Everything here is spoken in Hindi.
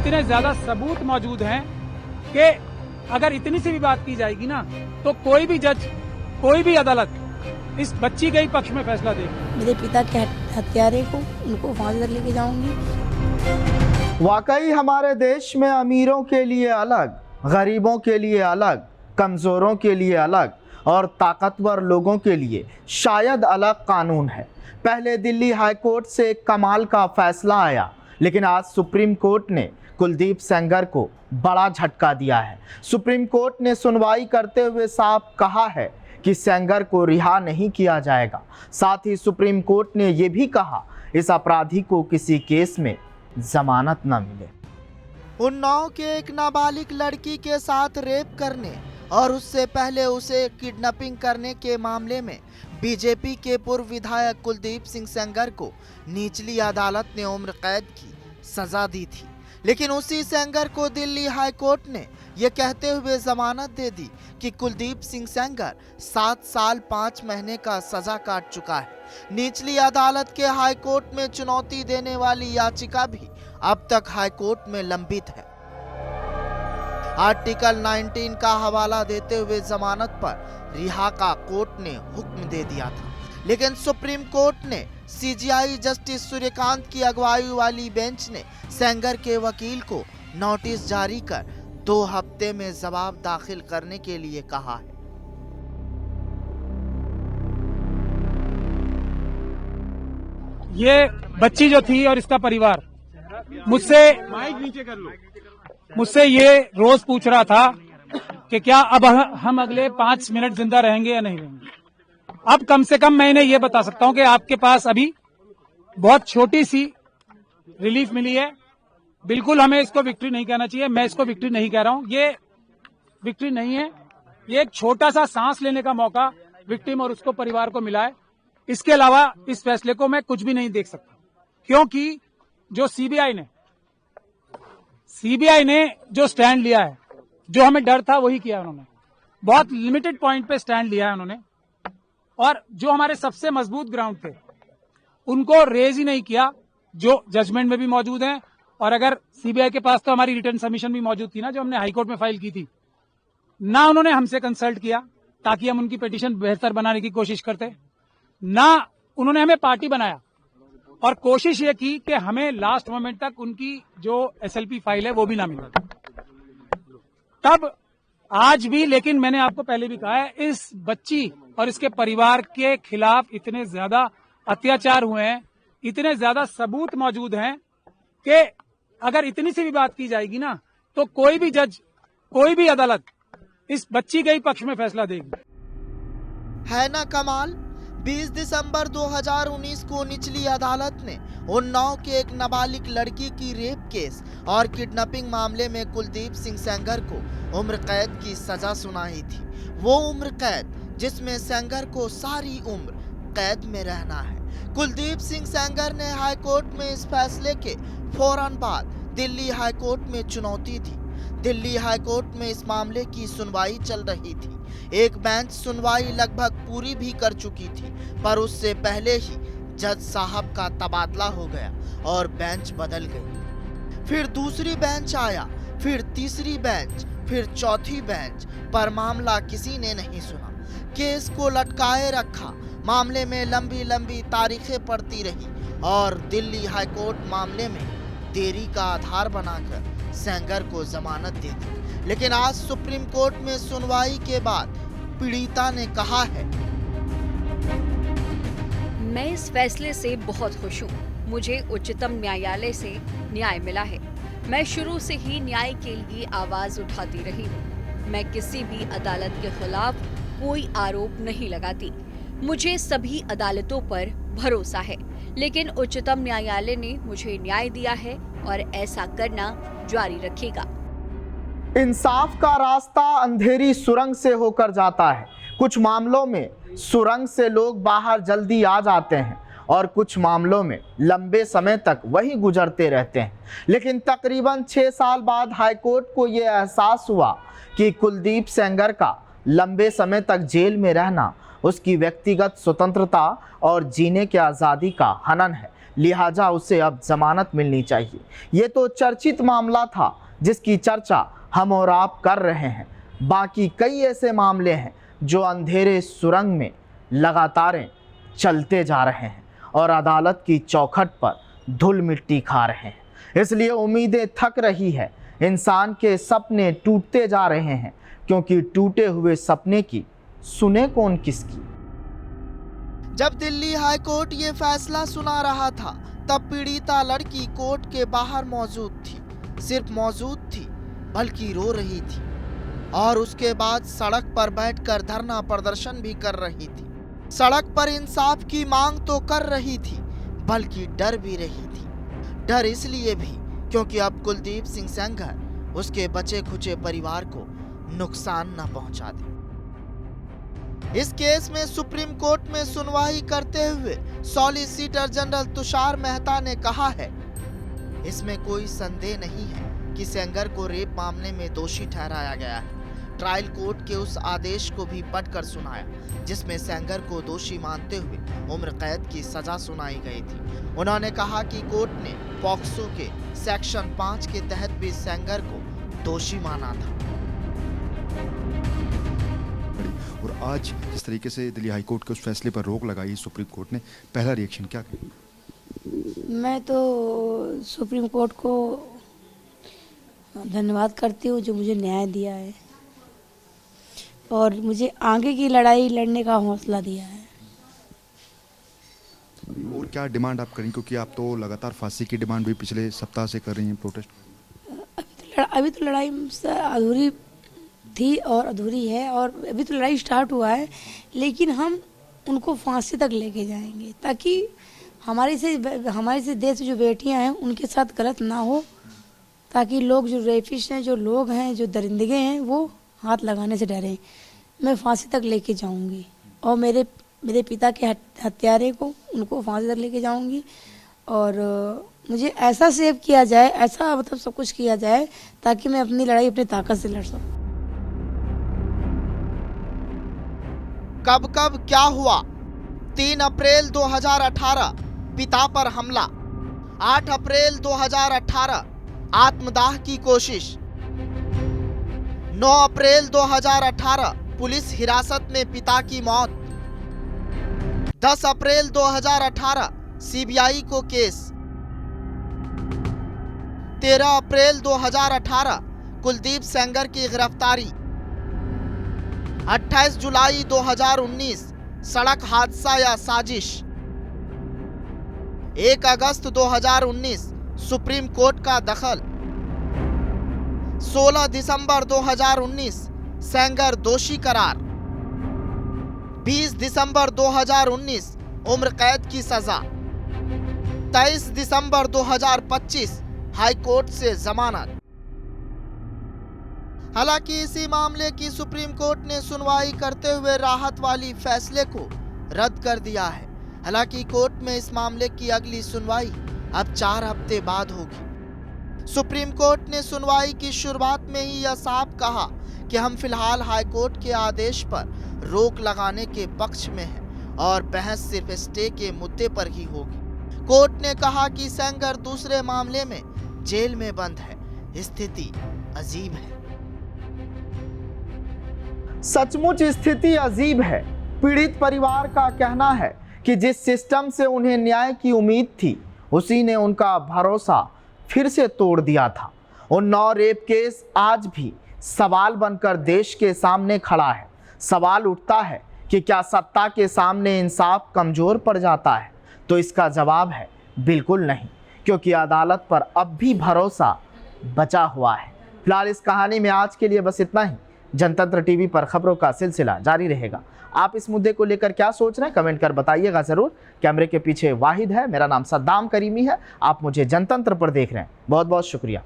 इतने ज्यादा सबूत मौजूद हैं कि अगर इतनी सी भी बात की जाएगी ना तो कोई भी जज, कोई भी अदालत इस बच्ची के ही पक्ष में फैसला देगी। मेरे पिता के हत्यारे को उनको फांसी तक लेके जाऊंगी। वाकई हमारे देश में अमीरों के लिए अलग, गरीबों के लिए अलग, कमज़ोरों के लिए अलग और ताकतवर लोगों के लिए शायद अलग कानून है। पहले दिल्ली हाई कोर्ट से एक कमाल का फैसला आया, लेकिन आज सुप्रीम कोर्ट ने कुलदीप सेंगर को बड़ा झटका दिया है। सुप्रीम कोर्ट ने सुनवाई करते हुए साफ कहा है कि सेंगर को रिहा नहीं किया जाएगा। साथ ही सुप्रीम कोर्ट ने यह भी कहा इस अपराधी को किसी केस में जमानत न मिले। उन्नाव के एक नाबालिग लड़की के साथ रेप करने और उससे पहले उसे किडनैपिंग करने के मामले में बीजेपी के पूर्व विधायक कुलदीप सिंह सेंगर को निचली अदालत ने उम्र कैद की सजा दी थी। लेकिन उसी सेंगर को दिल्ली हाई कोर्ट ने यह कहते हुए जमानत दे दी कि कुलदीप सिंह सेंगर 7 साल 5 महीने का सजा काट चुका है। निचली अदालत के हाई कोर्ट में चुनौती देने वाली याचिका भी अब तक हाई कोर्ट में लंबित है। आर्टिकल 19 का हवाला देते हुए जमानत पर रिहा का कोर्ट ने हुक्म दे दिया था, लेकिन सुप्रीम कोर्ट ने सीजेआई जस्टिस सूर्यकांत की अगुवाई वाली बेंच ने सेंगर के वकील को नोटिस जारी कर 2 हफ्ते में जवाब दाखिल करने के लिए कहा है। ये बच्ची जो थी और इसका परिवार मुझसे ये रोज पूछ रहा था कि क्या अब हम अगले 5 मिनट जिंदा रहेंगे या नहीं रहेंगे। अब कम से कम मैं इन्हें ये बता सकता हूं कि आपके पास अभी बहुत छोटी सी रिलीफ मिली है। बिल्कुल हमें इसको विक्ट्री नहीं कहना चाहिए, मैं इसको विक्ट्री नहीं कह रहा हूं, ये विक्ट्री नहीं है, ये एक छोटा सा सांस लेने का मौका विक्टिम और उसको परिवार को मिला है। इसके अलावा इस फैसले को मैं कुछ भी नहीं देख सकता, क्योंकि जो सीबीआई ने जो स्टैंड लिया है, जो हमें डर था वही किया उन्होंने। बहुत लिमिटेड पॉइंट पे स्टैंड लिया है उन्होंने, और जो हमारे सबसे मजबूत ग्राउंड थे उनको रेज ही नहीं किया, जो जजमेंट में भी मौजूद हैं। और अगर सीबीआई के पास तो हमारी रिटर्न सबमिशन भी मौजूद थी ना, जो हमने हाईकोर्ट में फाइल की थी, ना उन्होंने हमसे कंसल्ट किया ताकि हम उनकी पिटीशन बेहतर बनाने की कोशिश करते, ना उन्होंने हमें पार्टी बनाया और कोशिश ये की कि हमें लास्ट मोमेंट तक उनकी जो एसएलपी फाइल है वो भी ना मिले। तब आज भी, लेकिन मैंने आपको पहले भी कहा है, इस बच्ची और इसके परिवार के खिलाफ इतने ज्यादा अत्याचार हुए हैं, इतने ज्यादा सबूत मौजूद हैं कि अगर इतनी सी भी बात की जाएगी ना तो कोई भी जज, कोई भी अदालत इस बच्ची के ही पक्ष में फैसला देगी। है ना कमाल। 20 दिसंबर 2019 को निचली अदालत ने उन्नाव के एक नाबालिग लड़की की रेप केस और किडनैपिंग मामले में कुलदीप सिंह सेंगर को उम्र कैद की सजा सुनाई थी। वो उम्र कैद जिसमें सेंगर को सारी उम्र कैद में रहना है। कुलदीप सिंह सेंगर ने हाई कोर्ट में इस फैसले के फौरन बाद दिल्ली हाई कोर्ट में चुनौती दी। दिल्ली हाई कोर्ट में इस मामले की सुनवाई चल रही थी। एक बेंच सुनवाई लगभग पूरी भी कर चुकी थी, पर उससे पहले ही जज साहब का तबादला हो गया और बेंच बदल गई। फिर दूसरी बेंच आया, फिर तीसरी बेंच, फिर चौथी बेंच, पर मामला किसी ने नहीं सुना। केस को लटकाए रखा। मामले में लंबी लंबी तारीखें पड़ती रही और दिल्ली हाई कोर्ट मामले में देरी का आधार बनाकर सेंगर को जमानत दे दी। लेकिन आज सुप्रीम कोर्ट में सुनवाई के बाद पीड़िता ने कहा है, मैं इस फैसले से बहुत खुश हूँ। मुझे उच्चतम न्यायालय से न्याय मिला है। मैं शुरू से ही न्याय के लिए आवाज उठाती रही हूँ। मैं किसी भी अदालत के खिलाफ कोई आरोप नहीं लगाती। मुझे सभी अदालतों पर भरोसा है, लेकिन उच्चतम न्यायालय ने मुझे न्याय दिया है और ऐसा करना जारी रखेगा। इंसाफ का रास्ता अंधेरी सुरंग से होकर जाता है। कुछ मामलों में सुरंग से लोग बाहर जल्दी आ जाते हैं और कुछ मामलों में लंबे समय तक वही गुजरते रहते हैं। लेकिन तकरीबन 6 साल बाद हाईकोर्ट को यह एहसास हुआ कि कुलदीप सेंगर का लंबे समय तक जेल में रहना उसकी व्यक्तिगत स्वतंत्रता और जीने की आज़ादी का हनन है। लिहाजा उसे अब जमानत मिलनी चाहिए। ये तो चर्चित मामला था जिसकी चर्चा हम और आप कर रहे हैं। बाकी कई ऐसे मामले हैं जो अंधेरे सुरंग में लगातार चलते जा रहे हैं और अदालत की चौखट पर धूल मिट्टी खा रहे हैं। इसलिए उम्मीदें थक रही है, इंसान के सपने टूटते जा रहे हैं, क्योंकि टूटे हुए सपने की सुने कौन किसकी। जब दिल्ली हाई कोर्ट ये फैसला सुना रहा था तब पीड़िता लड़की कोर्ट के बाहर मौजूद थी। सिर्फ मौजूद थी बल्कि रो रही थी और उसके बाद सड़क पर बैठकर धरना प्रदर्शन भी कर रही थी। सड़क पर इंसाफ की मांग तो कर रही थी बल्कि डर भी रही थी। डर इसलिए भी क्योंकि अब कुलदीप सिंह सेंगर उसके बचे खुचे परिवार को नुकसान न पहुंचा दे। इस केस में सुप्रीम कोर्ट में सुनवाई करते हुए सॉलिसिटर जनरल तुषार मेहता ने कहा है, इसमें कोई संदेह नहीं है कि सेंगर को रेप मामले में दोषी ठहराया गया है। ट्रायल कोर्ट के उस आदेश को भी पढ़कर सुनाया जिसमें सेंगर को दोषी मानते हुए उम्र कैद की सजा सुनाई गई थी। उन्होंने कहा कि कोर्ट ने पॉक्सो के सेक्शन 5 के तहत भी सेंगर को दोषी माना था। और आज जिस तरीके से दिल्ली हाई कोर्ट के उस फैसले पर रोक लगाई सुप्रीम कोर्ट ने, पहला रिएक्शन क्या है? मैं तो सुप्रीम कोर्ट को धन्यवाद करती हूँ जो मुझे न्याय दिया है और मुझे आगे की लड़ाई लड़ने का हौसला दिया है। और क्या डिमांड आप करें, क्योंकि आप तो लगातार फांसी की डिमांड भी पिछले सप्ताह से कर रही हैं प्रोटेस्ट? अभी तो लड़ाई अधूरी थी और अधूरी है और अभी तो लड़ाई स्टार्ट हुआ है, लेकिन हम उनको फांसी तक लेके जाएंगे ताकि हमारे से देश जो बेटियां हैं उनके साथ गलत ना हो, ताकि लोग जो रेपिस्ट हैं, जो लोग हैं, जो दरिंदगे हैं, वो हाथ लगाने से डरें। मैं फांसी तक लेके जाऊंगी और मेरे पिता के हत्यारे को उनको फांसी तक लेके जाऊंगी और मुझे ऐसा सेव किया जाए, ऐसा मतलब सब कुछ किया जाए ताकि मैं अपनी लड़ाई अपनी ताकत से लड़ सकूं। कब कब क्या हुआ? 3 अप्रैल 2018 पिता पर हमला। 8 अप्रैल 2018 आत्मदाह की कोशिश। 9 अप्रैल 2018 पुलिस हिरासत में पिता की मौत। 10 अप्रैल 2018 सीबीआई को केस। 13 अप्रैल 2018 कुलदीप सेंगर की गिरफ्तारी। 28 जुलाई 2019 सड़क हादसा या साजिश। 1 अगस्त 2019 सुप्रीम कोर्ट का दखल। 16 दिसंबर 2019 सेंगर दोषी करार। 20 दिसंबर 2019 उम्र कैद की सजा। 23 दिसंबर 2025 हाई कोर्ट से जमानत। हालांकि इसी मामले की सुप्रीम कोर्ट ने सुनवाई करते हुए राहत वाली फैसले को रद्द कर दिया है। हालांकि कोर्ट में इस मामले की अगली सुनवाई अब 4 हफ्ते बाद होगी। सुप्रीम कोर्ट ने सुनवाई की शुरुआत में ही यह साफ कहा कि हम फिलहाल हाई कोर्ट के आदेश पर रोक लगाने के पक्ष में हैं और बहस सिर्फ स्टे के मुद्दे पर ही होगी। कोर्ट ने कहा कि सेंगर दूसरे मामले में जेल में बंद है। स्थिति अजीब है। सचमुच स्थिति अजीब है। पीड़ित परिवार का कहना है कि जिस सिस्टम से उन्हें न्याय की उम्मीद थी उसी ने उनका भरोसा फिर से तोड़ दिया था। उन 9 रेप केस आज भी सवाल बनकर देश के सामने खड़ा है। सवाल उठता है कि क्या सत्ता के सामने इंसाफ कमजोर पड़ जाता है? तो इसका जवाब है बिल्कुल नहीं, क्योंकि अदालत पर अब भी भरोसा बचा हुआ है। फिलहाल इस कहानी में आज के लिए बस इतना ही। जनतंत्र टीवी पर खबरों का सिलसिला जारी रहेगा। आप इस मुद्दे को लेकर क्या सोच रहे हैं कमेंट कर बताइएगा जरूर। कैमरे के पीछे वाहिद है, मेरा नाम सद्दाम करीमी है। आप मुझे जनतंत्र पर देख रहे हैं। बहुत बहुत शुक्रिया।